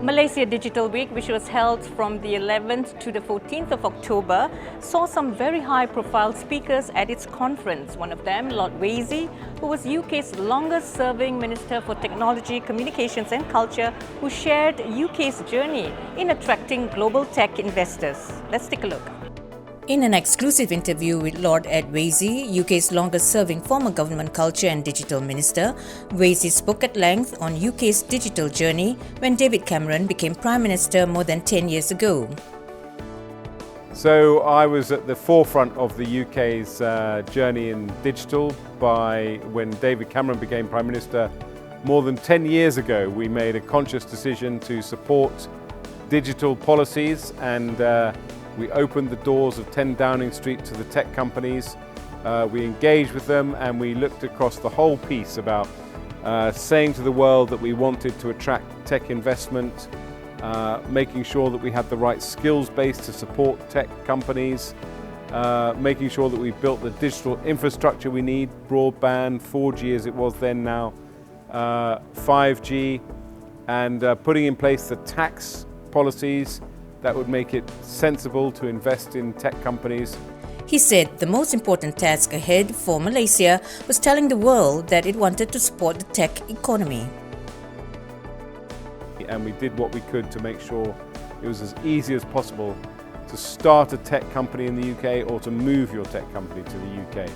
Malaysia Digital Week, which was held from the 11th to the 14th of October, saw some very high-profile speakers at its conference. One of them, Lord Vaizey, who was UK's longest-serving Minister for Technology, Communications and Culture, who shared UK's journey in attracting global tech investors. Let's take a look. In an exclusive interview with Lord Ed Vaizey, UK's longest-serving former Government Culture and Digital Minister, Vaizey spoke at length on UK's digital journey when David Cameron became Prime Minister more than 10 years ago. So I was at the forefront of the UK's journey in digital when David Cameron became Prime Minister more than 10 years ago. We made a conscious decision to support digital policies and we opened the doors of 10 Downing Street to the tech companies. We engaged with them and we looked across the whole piece about saying to the world that we wanted to attract tech investment, making sure that we had the right skills base to support tech companies, making sure that we built the digital infrastructure we need, broadband, 4G as it was then now, 5G, and putting in place the tax policies that would make it sensible to invest in tech companies. He said the most important task ahead for Malaysia was telling the world that it wanted to support the tech economy. And we did what we could to make sure it was as easy as possible to start a tech company in the UK or to move your tech company to the UK.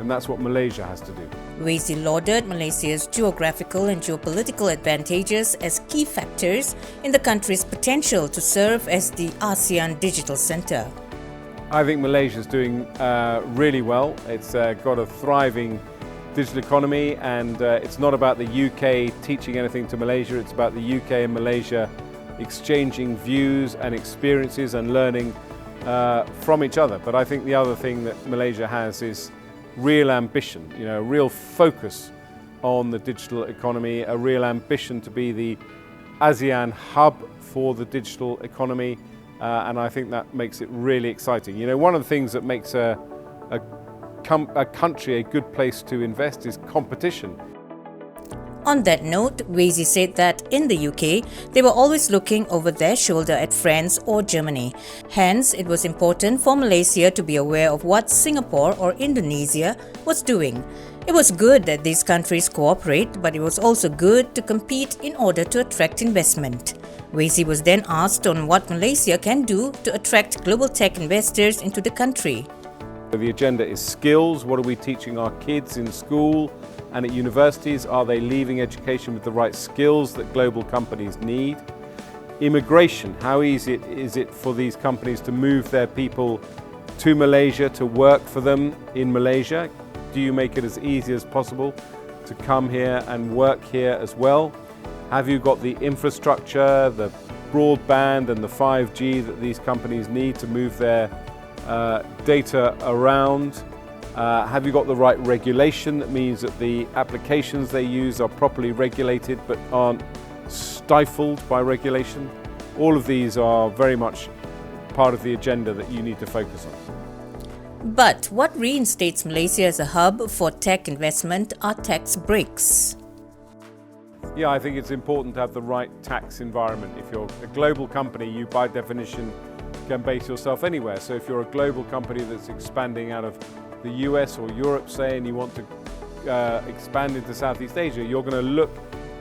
And that's what Malaysia has to do. Vaizey lauded Malaysia's geographical and geopolitical advantages as key factors in the country's potential to serve as the Asean digital centre. I think Malaysia is doing really well. It's got a thriving digital economy and it's not about the UK teaching anything to Malaysia, it's about the UK and Malaysia exchanging views and experiences and learning from each other. But I think the other thing that Malaysia has is real ambition, a real focus on the digital economy, a real ambition to be the Asean hub for the digital economy, and I think that makes it really exciting. One of the things that makes a country a good place to invest is competition. On that note, Vaizey said that in the UK, they were always looking over their shoulder at France or Germany. Hence, it was important for Malaysia to be aware of what Singapore or Indonesia was doing. It was good that these countries cooperate, but it was also good to compete in order to attract investment. Vaizey was then asked on what Malaysia can do to attract global tech investors into the country. The agenda is skills. What are we teaching our kids in school and at universities? Are they leaving education with the right skills that global companies need? Immigration. How easy is it for these companies to move their people to Malaysia to work for them in Malaysia? Do you make it as easy as possible to come here and work here as well? Have you got the infrastructure, the broadband and the 5G that these companies need to move their data around? Have you got the right regulation that means that the applications they use are properly regulated but aren't stifled by regulation? All of these are very much part of the agenda that you need to focus on. But what reinstates Malaysia as a hub for tech investment are tax breaks. Yeah, I think it's important to have the right tax environment. If you're a global company, you by definition can base yourself anywhere. So if you're a global company that's expanding out of the US or Europe, say, and you want to expand into Southeast Asia, you're going to look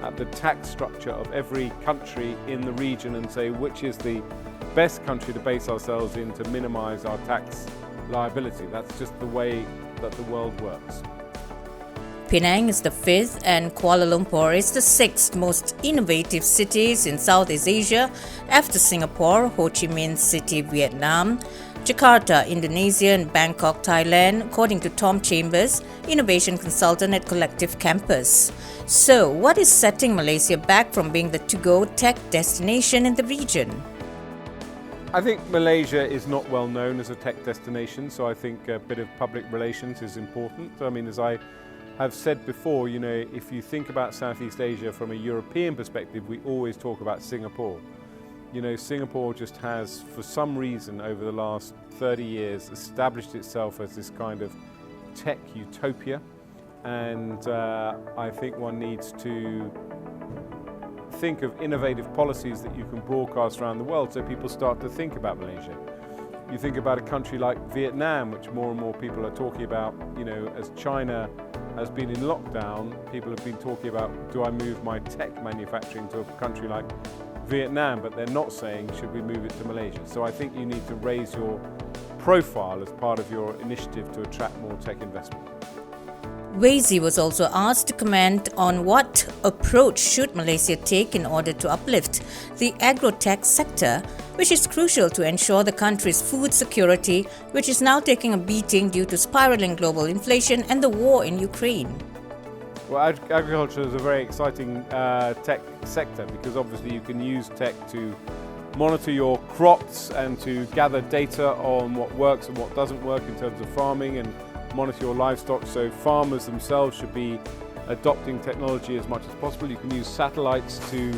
at the tax structure of every country in the region and say which is the best country to base ourselves in to minimize our tax liability. That's just the way that the world works. Penang is the 5th and Kuala Lumpur is the 6th most innovative cities in Southeast Asia after Singapore, Ho Chi Minh City, Vietnam, Jakarta, Indonesia and Bangkok, Thailand, according to Tom Chambers, innovation consultant at Collective Campus. So, what is setting Malaysia back from being the to-go tech destination in the region? I think Malaysia is not well known as a tech destination, so I think a bit of public relations is important. I mean, as I have said before, if you think about Southeast Asia from a European perspective, we always talk about Singapore. You know, Singapore just has, for some reason, over the last 30 years, established itself as this kind of tech utopia. And I think one needs to think of innovative policies that you can broadcast around the world so people start to think about Malaysia. You think about a country like Vietnam, which more and more people are talking about, you know, as China has been in lockdown, people have been talking about, do I move my tech manufacturing to a country like Vietnam, but they're not saying, should we move it to Malaysia? So I think you need to raise your profile as part of your initiative to attract more tech investment. Vaizey was also asked to comment on what approach should Malaysia take in order to uplift the agro-tech sector, which is crucial to ensure the country's food security, which is now taking a beating due to spiraling global inflation and the war in Ukraine. Well, agriculture is a very exciting tech sector because obviously you can use tech to monitor your crops and to gather data on what works and what doesn't work in terms of farming and monitor your livestock. So farmers themselves should be adopting technology as much as possible. You can use satellites to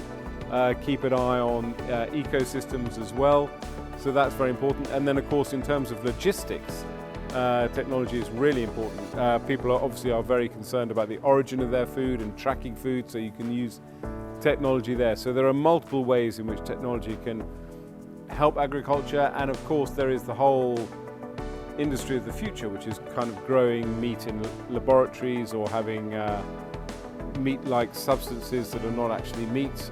keep an eye on ecosystems as well. So that's very important. And then of course in terms of logistics, technology is really important. People are very concerned about the origin of their food and tracking food, so you can use technology there. So there are multiple ways in which technology can help agriculture, and of course there is the whole industry of the future, which is kind of growing meat in laboratories or having meat-like substances that are not actually meat.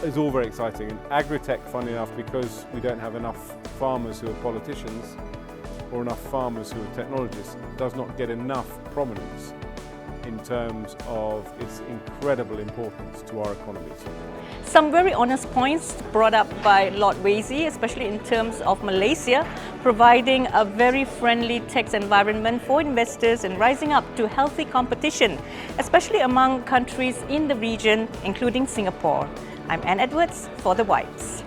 It's all very exciting. And agri-tech, funny enough, because we don't have enough farmers who are politicians or enough farmers who are technologists, does not get enough prominence in terms of its incredible importance to our economies. Some very honest points brought up by Lord Vaizey, especially in terms of Malaysia providing a very friendly tax environment for investors and rising up to healthy competition, especially among countries in the region, including Singapore. I'm Anne Edwards for The Vibes.